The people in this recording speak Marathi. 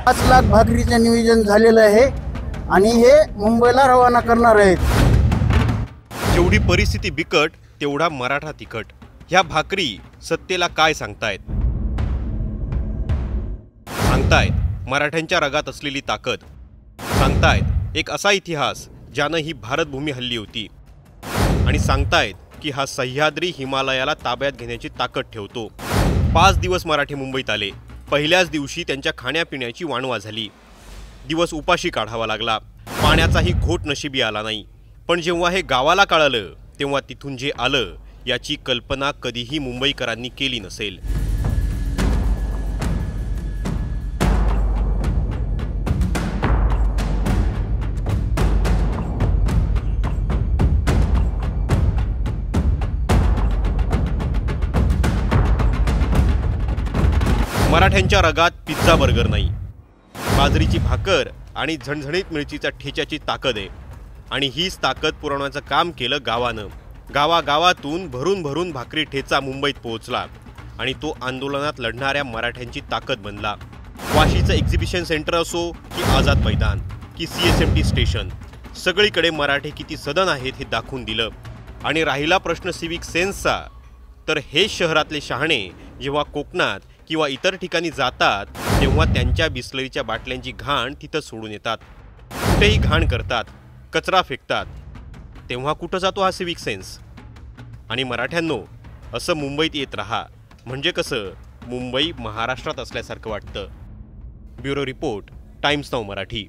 5 लाख भाकरीचं नियोजन झालेलं आहे आणि हे मुंबईला रवाना करणार आहेत। जेवढी परिस्थिती बिकट तेवढा मराठा तिखट। ह्या भाकरी सत्तेला काय सांगतायत? सांगतायत मराठ्यांच्या रगात असलेली ताकद। सांगतायत एक असा इतिहास ज्यानं ही भारतभूमी हल्ली होती। आणि सांगतायत की हा सह्याद्री हिमालयाला ताब्यात घेण्याची ताकद ठेवतो। 5 दिवस मराठे मुंबईत आले। पहिल्याच दिवशी त्यांच्या खाण्यापिण्याची वानवा झाली। दिवस उपाशी काढावा लागला। पाण्याचाही घोट नशिबी आला नाही। पण जेव्हा हे गावाला कळालं तेव्हा तिथून जे आलं याची कल्पना कधीही मुंबईकरांनी केली नसेल। मराठ्यांच्या रगात पिझ्झा बर्गर नाही, बाजरीची भाकर आणि झणझणीत मिरचीच्या ठेच्याची ताकद आहे। आणि हीच ताकद पुरवण्याचं काम केलं गावानं। गावागावातून भरून भरून भाकरी ठेचा मुंबईत पोहोचला आणि तो आंदोलनात लढणाऱ्या मराठ्यांची ताकद बनला। वाशीचं एक्झिबिशन सेंटर असो की आझाद मैदान की CSMT स्टेशन, सगळीकडे मराठे किती सदन आहेत हे दाखवून दिलं। आणि राहिला प्रश्न सिविक सेन्सचा, तर हे शहरातले शहाणे जेव्हा कोकणात किंवा इतर ठिकाणी जातात तेव्हा त्यांच्या बिस्लरीच्या बाटल्यांची घाण तिथं सोडून येतात। कुठेही घाण करतात, कचरा फेकतात। तेव्हा कुठं जातो हा सिविक सेन्स? आणि मराठ्यांनो, असं मुंबईत येत राहा, म्हणजे कसं मुंबई महाराष्ट्रात असल्यासारखं वाटतं। Bureau report, times now Marathi.